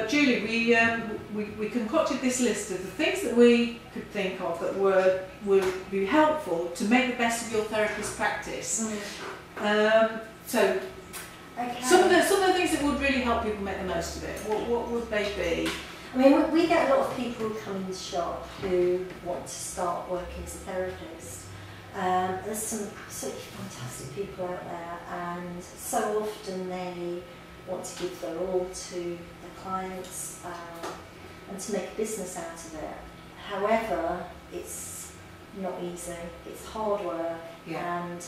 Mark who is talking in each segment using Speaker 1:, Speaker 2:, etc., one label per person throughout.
Speaker 1: Julie, we concocted this list of the things that we could think of that would be helpful to make the best of your therapist practice. So,
Speaker 2: okay.
Speaker 1: some of the things that would really help people make the most of it. What would they be?
Speaker 2: I mean, we get a lot of people who come in the shop who want to start working as a therapist. There's some absolutely fantastic people out there, and so often they want to give their all to their clients and to make a business out of it. However, it's not easy, it's hard work, and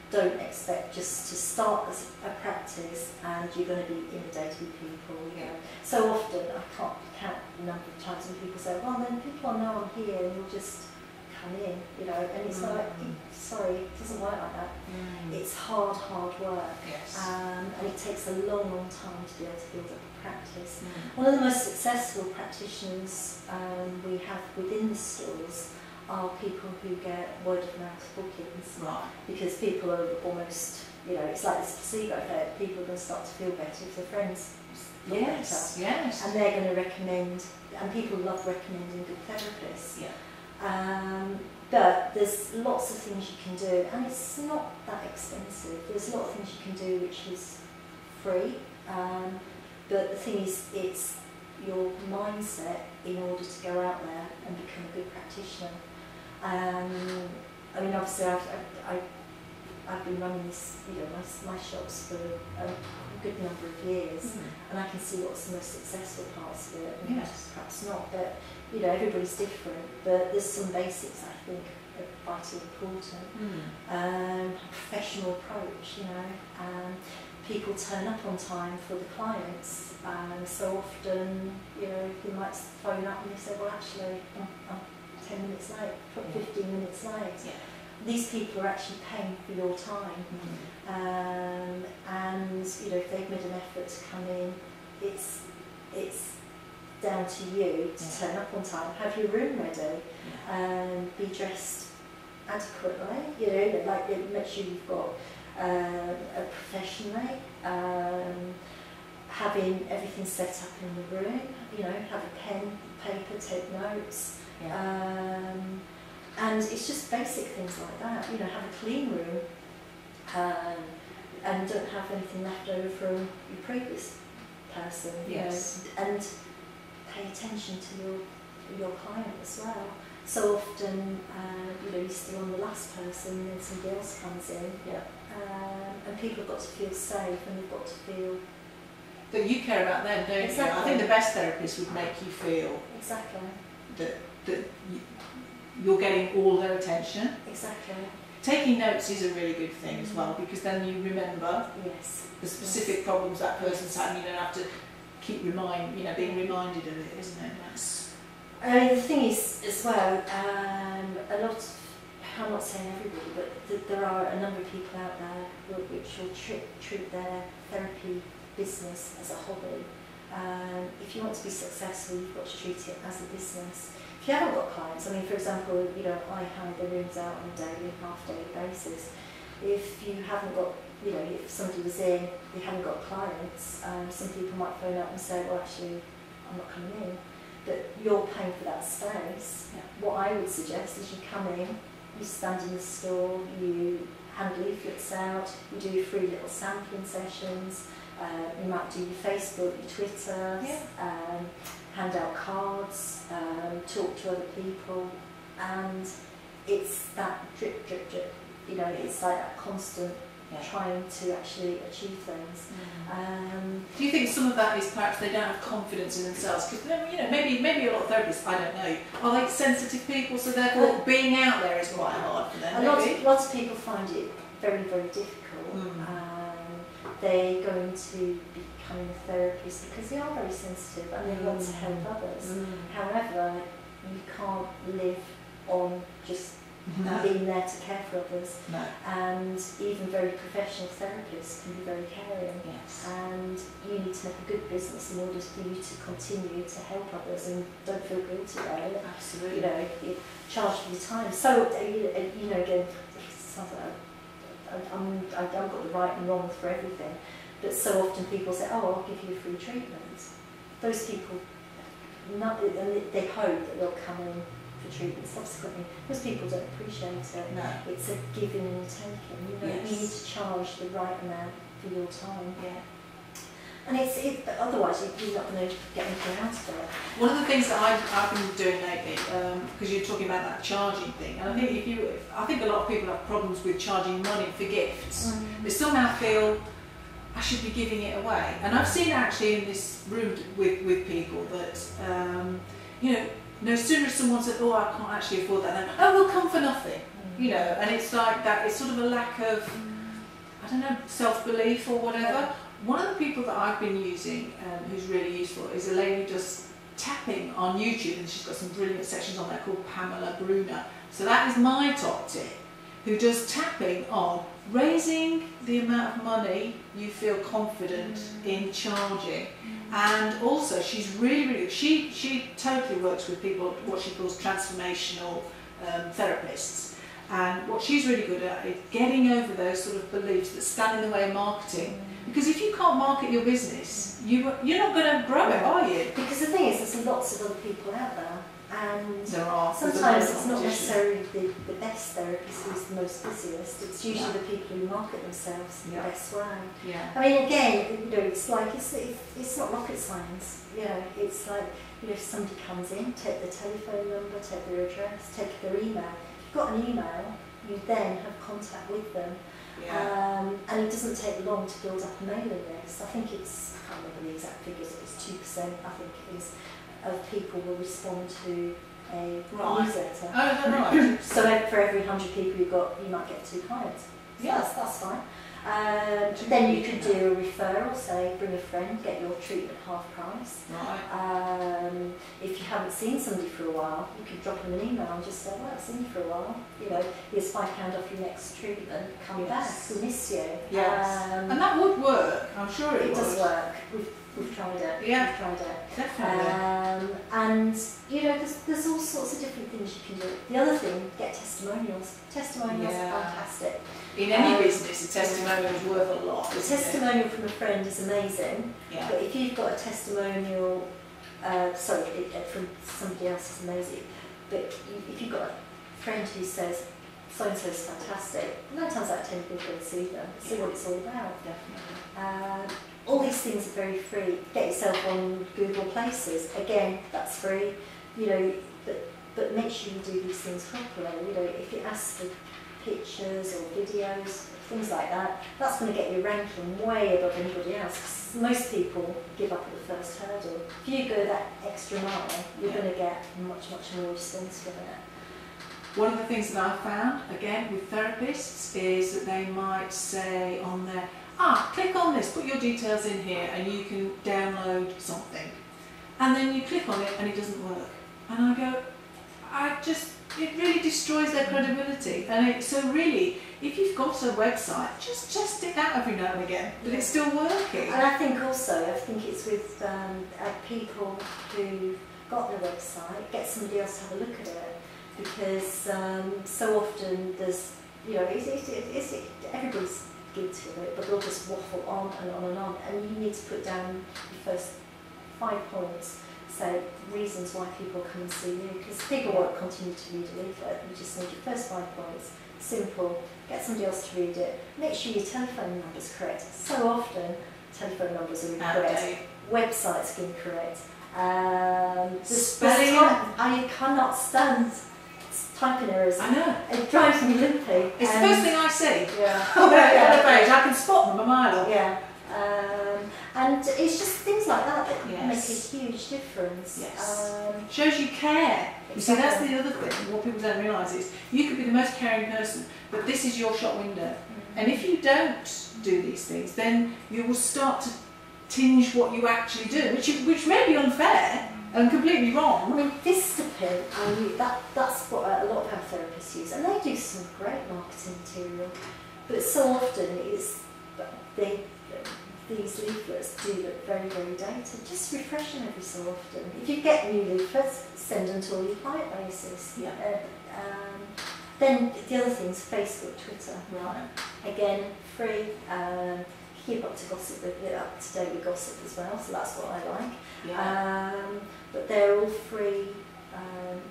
Speaker 2: don't expect just to start as a practice and you're going to be inundated with people. You know. So often, I can't count the number of times when people say, well, then people know I'm here and you'll just come in, you know, and it's like, sorry, it doesn't work like that. It's hard work, and it takes a long time to be able to build up a practice. One of the most successful practitioners we have within the stores are people who get word of mouth bookings, because people are almost, you know, it's like this placebo effect. People are going to start to feel better if their friends feel better, and they're going to recommend, and people love recommending good therapists. But there's lots of things you can do, and it's not that expensive. There's a lot of things you can do which is free, but the thing is, it's your mindset in order to go out there and become a good practitioner. I mean, obviously, I've been running this, you know, my shops for a good number of years, and I can see what's the most successful parts of it, and perhaps not. But you know, everybody's different. But there's some basics I think are vitally important. Professional approach, you know. People turn up on time for the clients, and so often, you know, you might phone up and they say, well, actually, I'm 10 minutes late, 15 minutes late. These people are actually paying for your time, and you know, if they've made an effort to come in, it's down to you to turn up on time, have your room ready, be dressed adequately. You know, like make sure you've got a professionally, having everything set up in the room. You know, have a pen, paper, take notes. And it's just basic things like that. You know, have a clean room, and don't have anything left over from your previous person. You know, and pay attention to your client as well. So often, you know, you're still on the last person, and then somebody else comes in, and people have got to feel safe, and they've got to feel
Speaker 1: that you care about them, don't you? I think the best therapist would make you feel that you're getting all their attention. Taking notes is a really good thing as well, because then you remember the specific problems that person's had, and you don't have to keep being reminded of it, isn't it?
Speaker 2: The thing is, as well, a lot of, I'm not saying everybody, but there are a number of people out there which will treat their therapy business as a hobby. If you want to be successful, you've got to treat it as a business. If you haven't got clients, I mean, for example, you know, I hand the rooms out on a daily, half-daily basis. If you haven't got, you know, if somebody was in, you haven't got clients, some people might phone up and say, well, actually, I'm not coming in. But you're paying for that space. What I would suggest is you come in, you stand in the store, you hand leaflets out, you do free little sampling sessions, you might do your Facebook, your Twitter, hand out cards, talk to other people, and it's that drip, you know, it's like that constant trying to actually achieve things.
Speaker 1: Do you think some of that is perhaps they don't have confidence in themselves? Because, you know, maybe a lot of therapists, I don't know, are they sensitive people, so therefore being out there is quite hard for them?
Speaker 2: Lots of people find it very, very difficult. They're going to be becoming a therapist because they are very sensitive and they want to help others. However, you can't live on just being there to care for others. And even very professional therapists can be very caring. And you need to make a good business in order for you to continue to help others, and don't feel guilty about it. You know, you charge for your time. So, you know, again, it sounds like I've got the right and wrong for everything, but so often people say, oh, I'll give you a free treatment. those people, and they hope that they'll come in for treatment subsequently. Most people don't appreciate it.
Speaker 1: No.
Speaker 2: It's a giving and a taking. You know,
Speaker 1: Yes.
Speaker 2: you need to charge the right amount for your time.
Speaker 1: Yeah.
Speaker 2: And otherwise you're not going to get anything out of it.
Speaker 1: One of the things that I've been doing lately, because you're talking about that charging thing, and I think a lot of people have problems with charging money for gifts. They somehow feel I should be giving it away. And I've seen actually in this room with people that, you know, no sooner as someone said, oh, I can't actually afford that, then, oh, we'll come for nothing. You know, and it's like that, it's sort of a lack of, I don't know, self-belief or whatever.
Speaker 2: Yeah.
Speaker 1: One of the people that I've been using, who's really useful, is a lady who does tapping on YouTube, and she's got some brilliant sections on there called Pamela Bruner. So that is my top tip, who does tapping on raising the amount of money you feel confident in charging. And also she's really, she totally works with people, what she calls transformational therapists. And what she's really good at is getting over those sort of beliefs that stand in the way of marketing. Because if you can't market your business, you're not going to grow it, are you?
Speaker 2: Because the thing is, there's lots of other people out there, and
Speaker 1: sometimes
Speaker 2: it's not necessarily the best therapist who's the most busiest. It's usually the people who market themselves in the best way.
Speaker 1: Yeah.
Speaker 2: I mean, again, you know, it's like it's not rocket science. You know, it's like, you know, if somebody comes in, take their telephone number, take their address, take their email. If you've got an email, you then have contact with them.
Speaker 1: Yeah.
Speaker 2: And it doesn't take long to build up a mailing list. I think it's, I can't remember the exact figures, it's 2%, I think it is, of people will respond to a newsletter.
Speaker 1: Oh, right.
Speaker 2: So for every 100 people you've got, you might get 2 clients. So yeah, that's fine. Then you could do a referral, say bring a friend, get your treatment half price.
Speaker 1: Right.
Speaker 2: If you haven't seen somebody for a while, you could drop them an email and just say, well, I've seen you for a while, you know, here's £5 off your next treatment, come back, we miss you.
Speaker 1: Yes. And that would work, I'm sure it would.
Speaker 2: It does work. We've tried it.
Speaker 1: Yeah.
Speaker 2: We've tried it.
Speaker 1: Definitely.
Speaker 2: And you know, there's all sorts of different things you can do. The other thing, get testimonials. Testimonials are fantastic.
Speaker 1: In any business, a testimonial is worth a lot.
Speaker 2: A testimonial from a friend is amazing.
Speaker 1: Yeah.
Speaker 2: But if you've got a testimonial, from somebody else is amazing. But if you've got a friend who says, so-and-so is fantastic, 9 times out of 10 people go and see them, see what it's all about.
Speaker 1: Definitely.
Speaker 2: All these things are very free. Get yourself on Google Places. Again, that's free. You know, but make sure you do these things properly. You know, if you ask for pictures or videos, things like that, that's going to get you ranking way above anybody else. 'Cause most people give up at the first hurdle. If you go that extra mile, you're going to get much more response from it.
Speaker 1: One of the things that I've found, again, with therapists, is that they might say on there, click on this, put your details in here and you can download something. And then you click on it and it doesn't work. And I go, it really destroys their credibility. And so really, if you've got a website, just test it out every now and again, that it's still working.
Speaker 2: And I think it's with people who got the website, get somebody else to have a look at it. Because so often there's, you know, everybody's guilty of it, but they'll just waffle on and on and on, and you need to put down your first 5 points, say reasons why people come and see you, because people won't continue to read a leaflet. You just need your first 5 points, simple, get somebody else to read it, make sure your telephone number's correct. So often telephone numbers are incorrect, websites are incorrect,
Speaker 1: spelling,
Speaker 2: I cannot stand typing errors.
Speaker 1: I know.
Speaker 2: It drives me loopy.
Speaker 1: It's the first thing I see.
Speaker 2: Yeah.
Speaker 1: On the page, I can spot them a mile off.
Speaker 2: Yeah. And it's just things like that that
Speaker 1: Yes.
Speaker 2: make a huge difference.
Speaker 1: Yes. Shows you care. You see, that's the other thing. What people don't realise is you could be the most caring person, but this is your shop window. And if you don't do these things, then you will start to tinge what you actually do, which may be unfair and completely wrong.
Speaker 2: I mean, Vistapin, that's what a lot of our therapists use, and they do some great marketing material. But so often these leaflets do look very, very dated. Just refresh them every so often. If you get new leaflets, send them to all your client bases.
Speaker 1: Yeah.
Speaker 2: Then the other things, Facebook, Twitter.
Speaker 1: Right.
Speaker 2: Again, free. keep up to gossip, up to date with gossip as well, so that's what I like.
Speaker 1: Yeah.
Speaker 2: But they're all free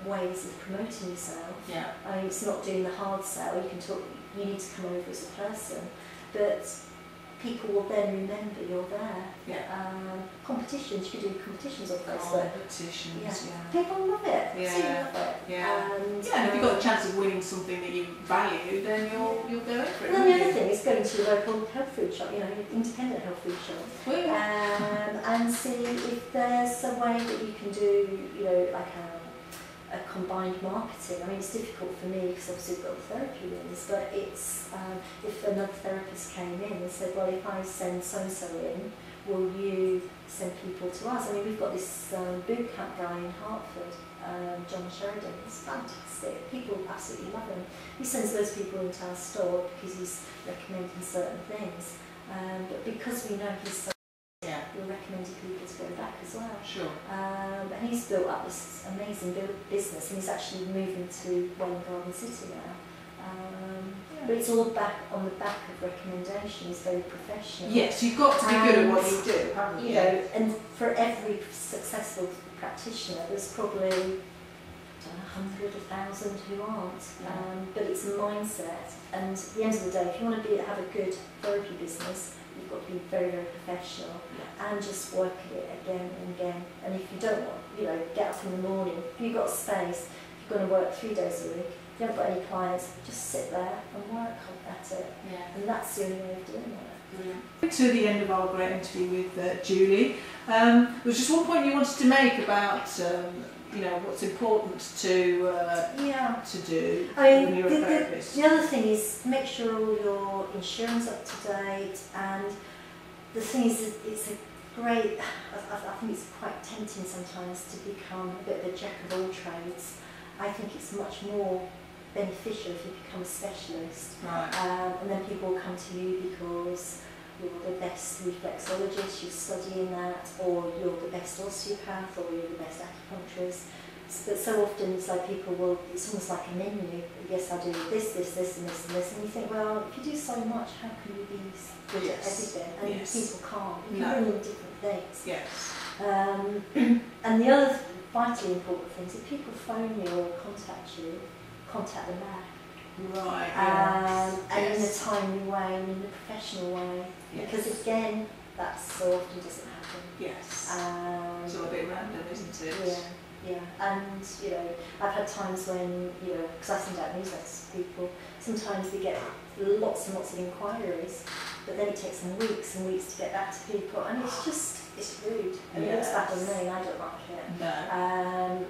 Speaker 2: ways of promoting yourself.
Speaker 1: Yeah.
Speaker 2: I mean, it's not doing the hard sell. You can talk. You need to come over as a person, but people will then remember you're there.
Speaker 1: Yeah.
Speaker 2: Competitions. You can do competitions on Facebook.
Speaker 1: Competitions. Yeah.
Speaker 2: People love it.
Speaker 1: Yeah.
Speaker 2: So you love it.
Speaker 1: Yeah.
Speaker 2: And
Speaker 1: if you've got a chance of winning something that you value, then you'll go for it.
Speaker 2: And then the other thing is going to your local health food shop, independent health food shop, and see if there's a way that you can do, like a combined marketing. I mean, it's difficult for me because obviously I've got the therapy rooms, but it's if another therapist came in and said, well, if I send so-and-so in, will you send people to us? I mean, we've got this boot camp guy in Hartford, John Sheridan. He's fantastic. People absolutely love him. He sends those people into our store because he's recommending certain things. But because we know he's so we're recommending people to go back as well.
Speaker 1: Sure.
Speaker 2: And he's built up this amazing business, and he's actually moving to Welwyn Garden City now. But it's all back on the back of recommendation. He's very professional.
Speaker 1: Yes, you've got to be good at what you do, haven't you?
Speaker 2: And for every successful practitioner, there's probably 100, 1,000 who aren't. But it's a mindset. And at the end of the day, if you want to have a good therapy business, you've got to be very, very professional and just work at it again and again. And if you don't want, get up in the morning, if you've got space, if you're going to work 3 days a week, if you haven't got any clients, just sit there and work at it. Yeah. And that's the only way of doing it.
Speaker 1: Brilliant. To the end of our great interview with Julie, there was just one point you wanted to make about what's important to do when you're a therapist.
Speaker 2: The other thing is make sure all your insurance up to date, and the thing is it's a great, I think it's quite tempting sometimes to become a bit of a jack of all trades. I think it's much more beneficial if you become a specialist.
Speaker 1: Right.
Speaker 2: And then people will come to you because you're the best reflexologist, you're studying that, or you're the best osteopath, or you're the best acupuncturist. But so often it's like it's almost like a menu. Yes, I do this, this, this, and this, and this. And you think, well, if you do so much, how can you be good at everything? And people can't. You can bring in different things.
Speaker 1: Yes.
Speaker 2: And the other vitally important thing is if people phone you or contact you, contact them back.
Speaker 1: Right.
Speaker 2: And in a timely way and in a professional way. Yes. Because again, that so often doesn't happen.
Speaker 1: Yes. It's all a bit random, isn't it?
Speaker 2: Yeah. And I've had times when because I send out newsletters to people, sometimes they get lots and lots of inquiries, but then it takes them weeks and weeks to get back to people, and it's rude. And it looks bad on me, and I don't like it. No.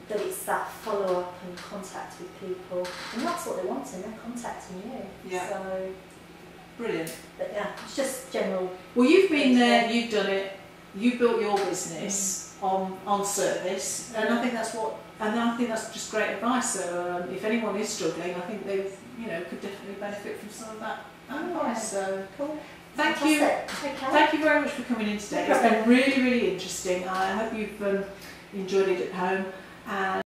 Speaker 2: But it's that follow-up and contact with people, and that's what they want, and they're contacting you.
Speaker 1: Yeah.
Speaker 2: So,
Speaker 1: brilliant.
Speaker 2: But it's just general.
Speaker 1: Well, you've been there, you've done it, you built your business on service, and I think that's just great advice. So if anyone is struggling, I think they could definitely benefit from some of that advice. So
Speaker 2: cool.
Speaker 1: Thank you very much for coming in today. It's been really, really interesting. I hope you've enjoyed it at home. And